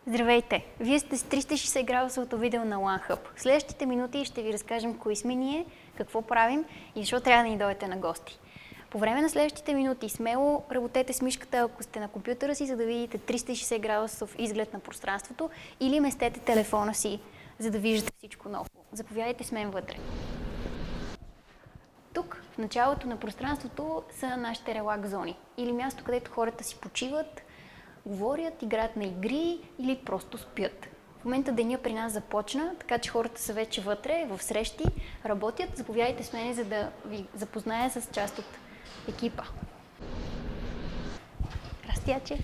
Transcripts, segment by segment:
Здравейте! Вие сте с 360 градусовото видео на OneHub. В следващите минути ще ви разкажем кои сме ние, какво правим и защо трябва да ни дойдете на гости. По време на следващите минути смело работете с мишката, ако сте на компютъра си, за да видите 360 градусов изглед на пространството, или местете телефона си, за да виждате всичко ново. Заповядайте с мен вътре. Тук, в началото на пространството, са нашите релакс зони, или място, където хората си почиват, говорят, играят на игри или просто спят. В момента деня при нас започна, така че хората са вече вътре, в срещи, работят. Заповядайте с мен, за да ви запозная с част от екипа. Растяче!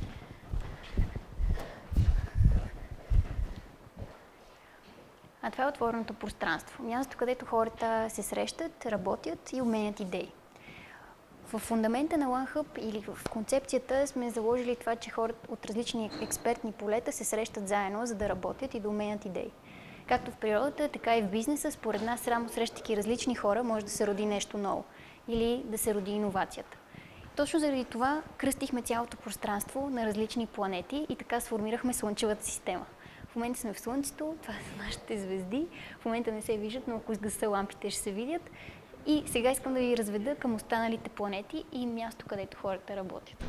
А това е отвореното пространство. Място, където хората се срещат, работят и обменят идеи. В фундамента на OneHub или в концепцията сме заложили това, че хората от различни експертни полета се срещат заедно, за да работят и да обменят идеи. Както в природата, така и в бизнеса, според нас, само срещайки различни хора, може да се роди нещо ново или да се роди иновацията. Точно заради това кръстихме цялото пространство на различни планети и така сформирахме Слънчевата система. В момента сме в Слънцето, това са нашите звезди. В момента не се виждат, но ако изгаса лампите, ще се видят. И сега искам да ви разведа към останалите планети и място, където хората работят.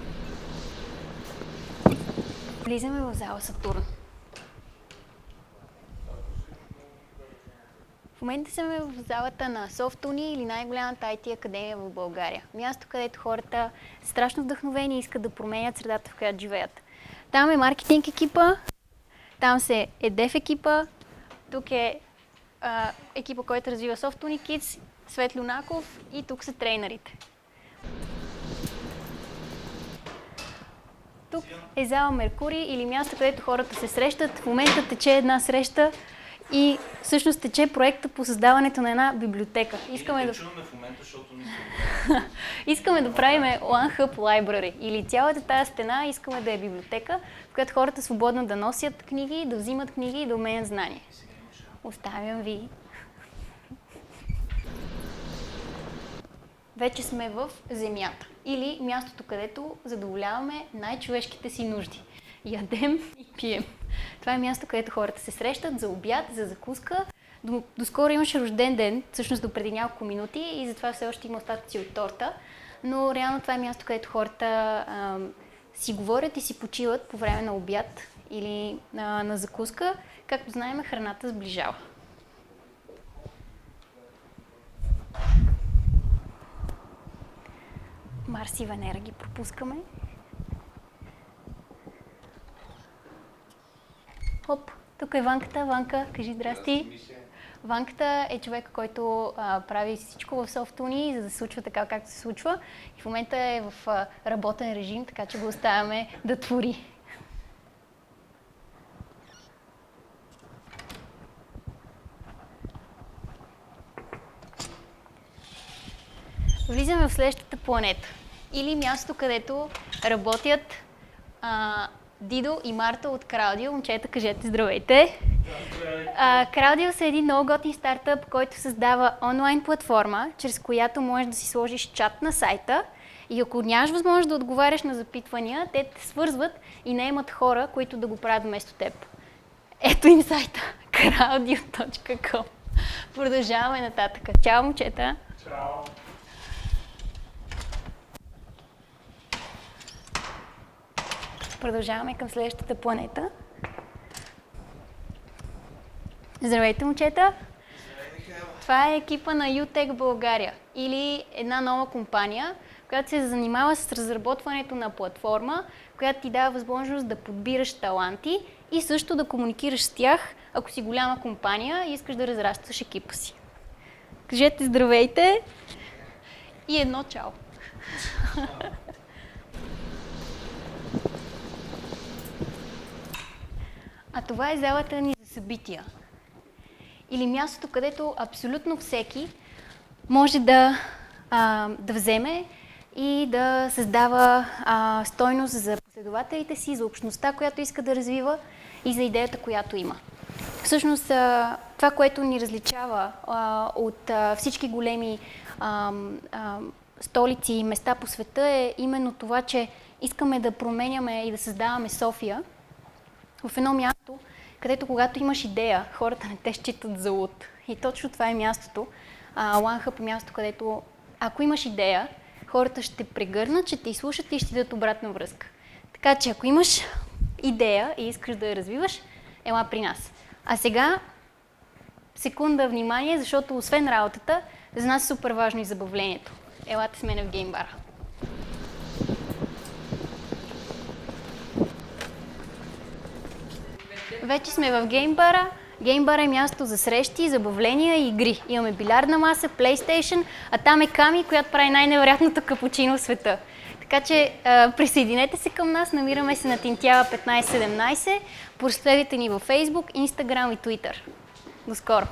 Влизаме в зала Сатурн. В момента сме в залата на Софтуни или най-голямата IT академия в България. Място, където хората са страшно вдъхновени и искат да променят средата, в която живеят. Там е маркетинг екипа, там се е дев екипа, тук е екипа, който развива Softuni Kids, Свет Люнаков и тук са трейнерите. Тук е зала Меркурий или място, където хората се срещат. В момента тече една среща и всъщност тече проекта по създаването на една библиотека. Искаме да правим OneHub Library или цялата тази стена искаме да е библиотека, в която хората свободно да носят книги, да взимат книги и да обменят знания. Оставям ви. Вече сме в Земята или мястото, където задоволяваме най-човешките си нужди. Ядем и пием. Това е място, където хората се срещат за обяд, за закуска. Доскоро имаше рожден ден, всъщност до преди няколко минути и затова все още има остатъци от торта. Но реално това е място, където хората си говорят и си почиват по време на обяд или на закуска. Както знаем, храната сближава. Марс и Венера ги пропускаме. Хоп, тук е Ванката. Ванка, кажи здрасти. Ванката е човек, който прави всичко в Softuni, за да се случва така, както се случва. И в момента е в работен режим, така че го оставяме да твори. Влизаме в следващата планета. Или място, където работят Дидо и Марта от Краудио. Момчета, кажете здравейте! Краудио са един много готин стартъп, който създава онлайн платформа, чрез която можеш да си сложиш чат на сайта и ако нямаш възможност да отговаряш на запитвания, те те свързват и наемат хора, които да го правят вместо теб. Ето им сайта craudio.com. Продължаваме нататък. Чао, момчета! Чао! Продължаваме към следващата планета. Здравейте, момчета! Това е екипа на UTech България или една нова компания, която се занимава с разработването на платформа, която ти дава възможност да подбираш таланти и също да комуникираш с тях, ако си голяма компания и искаш да разрастваш екипа си. Кажете здравейте и едно чао! А това е залата ни за събития. Или мястото, където абсолютно всеки може да вземе и да създава стойност за последователите си, за общността, която иска да развива и за идеята, която има. Всъщност, това, което ни различава от всички големи столици и места по света е именно това, че искаме да променяме и да създаваме София в едно място, където когато имаш идея, хората не те считат за луд. И точно това е мястото. OneHub е място, където ако имаш идея, хората ще прегърнат, ще те изслушат и ще ти дадат обратна връзка. Така че ако имаш идея и искаш да я развиваш, ела при нас. А сега секунда внимание, защото освен работата, за нас е супер важно и забавлението. Елате с мене в геймбара. Вече сме в геймбара. Геймбара е място за срещи, забавления и игри. Имаме билярдна маса, PlayStation, а там е Ками, която прави най-невероятното капучино в света. Така че присъединете се към нас, намираме се на Тинтява 1517, последвайте ни във Facebook, Instagram и Twitter. До скоро!